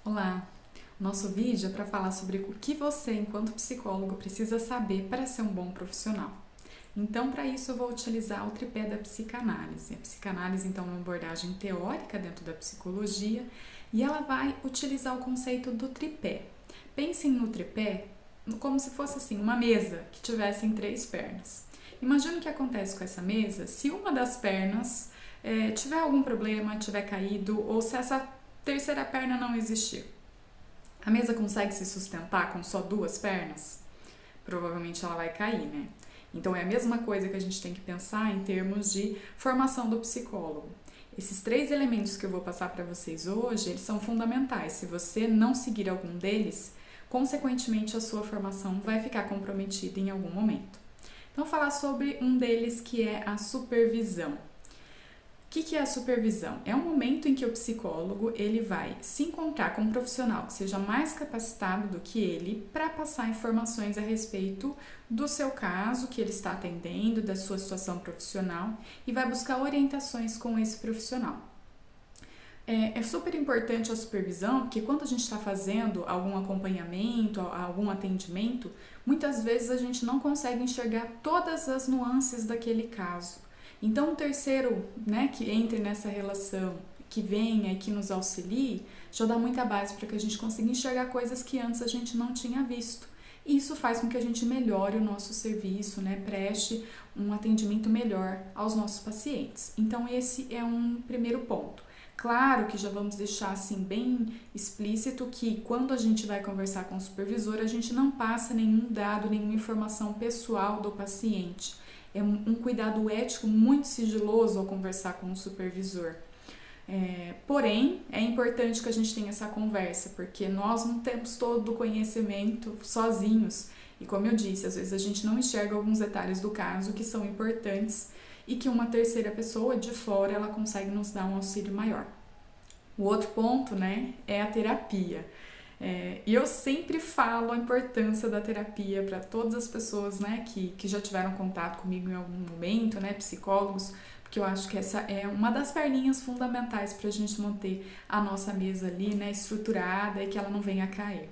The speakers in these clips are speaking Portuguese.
Olá! Nosso vídeo é para falar sobre o que você, enquanto psicólogo, precisa saber para ser um bom profissional. Então, para isso, eu vou utilizar o tripé da psicanálise. A psicanálise, então, é uma abordagem teórica dentro da psicologia e ela vai utilizar o conceito do tripé. Pensem no tripé como se fosse assim, uma mesa que tivesse três pernas. Imagina o que acontece com essa mesa se uma das pernas tiver algum problema, tiver caído ou se essa terceira perna não existir. A mesa consegue se sustentar com só duas pernas? Provavelmente ela vai cair, né? Então é a mesma coisa que a gente tem que pensar em termos de formação do psicólogo. Esses três elementos que eu vou passar para vocês hoje, eles são fundamentais. Se você não seguir algum deles, consequentemente a sua formação vai ficar comprometida em algum momento. Então, falar sobre um deles que é a supervisão. O que é a supervisão? É um momento em que o psicólogo ele vai se encontrar com um profissional que seja mais capacitado do que ele para passar informações a respeito do seu caso que ele está atendendo, da sua situação profissional e vai buscar orientações com esse profissional. É super importante a supervisão, porque quando a gente está fazendo algum acompanhamento, algum atendimento, muitas vezes a gente não consegue enxergar todas as nuances daquele caso. Então, um terceiro, né, que entre nessa relação, que venha e que nos auxilie, já dá muita base para que a gente consiga enxergar coisas que antes a gente não tinha visto. E isso faz com que a gente melhore o nosso serviço, né, preste um atendimento melhor aos nossos pacientes. Então, esse é um primeiro ponto. Claro que já vamos deixar assim bem explícito que quando a gente vai conversar com o supervisor, a gente não passa nenhum dado, nenhuma informação pessoal do paciente. É um cuidado ético muito sigiloso ao conversar com o supervisor. Porém, é importante que a gente tenha essa conversa, porque nós não temos todo o conhecimento sozinhos. E como eu disse, às vezes a gente não enxerga alguns detalhes do caso que são importantes e que uma terceira pessoa de fora ela consegue nos dar um auxílio maior. O outro ponto, né, é a terapia. E eu sempre falo a importância da terapia para todas as pessoas, né, que já tiveram contato comigo em algum momento, né, psicólogos, porque eu acho que essa é uma das perninhas fundamentais para a gente manter a nossa mesa ali, né, estruturada e que ela não venha a cair.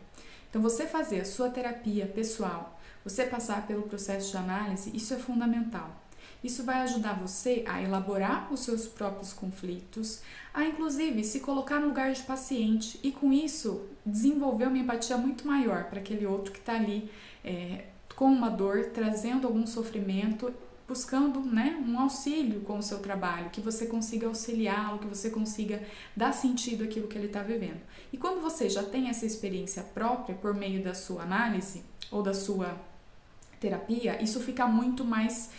Então, você fazer a sua terapia pessoal, você passar pelo processo de análise, isso é fundamental. Isso vai ajudar você a elaborar os seus próprios conflitos, a inclusive se colocar no lugar de paciente e com isso desenvolver uma empatia muito maior para aquele outro que está ali com uma dor, trazendo algum sofrimento, buscando, né, um auxílio com o seu trabalho, que você consiga auxiliá-lo, que você consiga dar sentido àquilo que ele está vivendo. E quando você já tem essa experiência própria por meio da sua análise ou da sua terapia, isso fica muito mais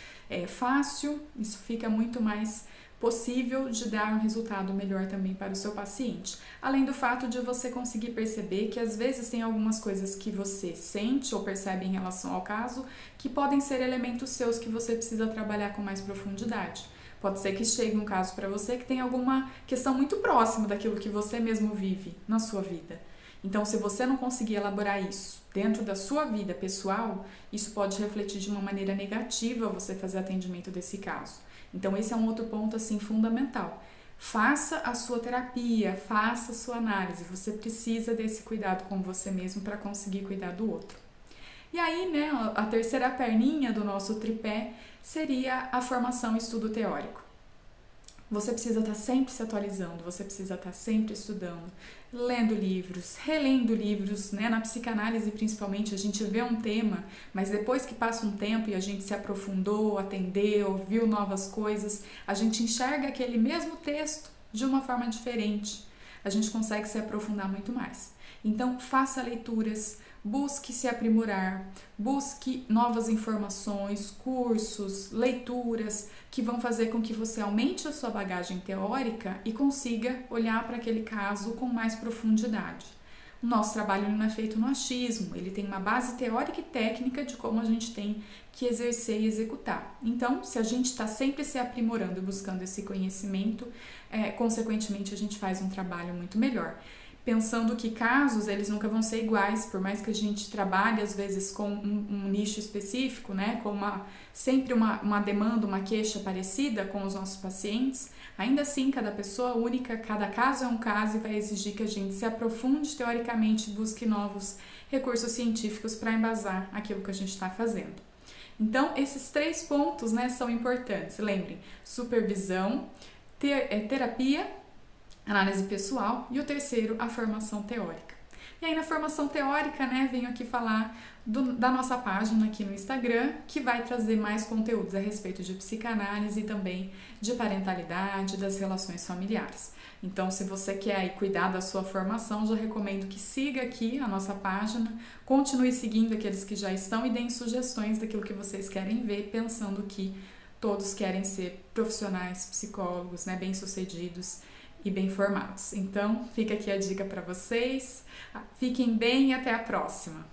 fácil, isso fica muito mais possível de dar um resultado melhor também para o seu paciente. Além do fato de você conseguir perceber que às vezes tem algumas coisas que você sente ou percebe em relação ao caso que podem ser elementos seus que você precisa trabalhar com mais profundidade. Pode ser que chegue um caso para você que tem alguma questão muito próxima daquilo que você mesmo vive na sua vida. Então, se você não conseguir elaborar isso dentro da sua vida pessoal, isso pode refletir de uma maneira negativa você fazer atendimento desse caso. Então, esse é um outro ponto, assim, fundamental. Faça a sua terapia, faça a sua análise. Você precisa desse cuidado com você mesmo para conseguir cuidar do outro. E aí, né, a terceira perninha do nosso tripé seria a formação e estudo teórico. Você precisa estar sempre se atualizando, você precisa estar sempre estudando, lendo livros, relendo livros, né? Na psicanálise principalmente a gente vê um tema, mas depois que passa um tempo e a gente se aprofundou, atendeu, viu novas coisas, a gente enxerga aquele mesmo texto de uma forma diferente. A gente consegue se aprofundar muito mais. Então, faça leituras, busque se aprimorar, busque novas informações, cursos, leituras que vão fazer com que você aumente a sua bagagem teórica e consiga olhar para aquele caso com mais profundidade. O nosso trabalho não é feito no achismo, ele tem uma base teórica e técnica de como a gente tem que exercer e executar. Então, se a gente está sempre se aprimorando e buscando esse conhecimento, consequentemente a gente faz um trabalho muito melhor. Pensando que casos, eles nunca vão ser iguais, por mais que a gente trabalhe, às vezes, com um nicho específico, né, com sempre uma demanda, uma queixa parecida com os nossos pacientes, Ainda assim, cada pessoa é única, cada caso é um caso e vai exigir que a gente se aprofunde teoricamente e busque novos recursos científicos para embasar aquilo que a gente está fazendo. Então, esses 3 pontos, né, são importantes. Lembrem, supervisão, terapia, análise pessoal e o terceiro, a formação teórica. E aí na formação teórica, né, venho aqui falar da nossa página aqui no Instagram, que vai trazer mais conteúdos a respeito de psicanálise e também de parentalidade, das relações familiares. Então, se você quer aí cuidar da sua formação, já recomendo que siga aqui a nossa página, continue seguindo aqueles que já estão e deem sugestões daquilo que vocês querem ver, pensando que todos querem ser profissionais, psicólogos, né, bem-sucedidos e bem formados. Então, fica aqui a dica para vocês. Fiquem bem e até a próxima!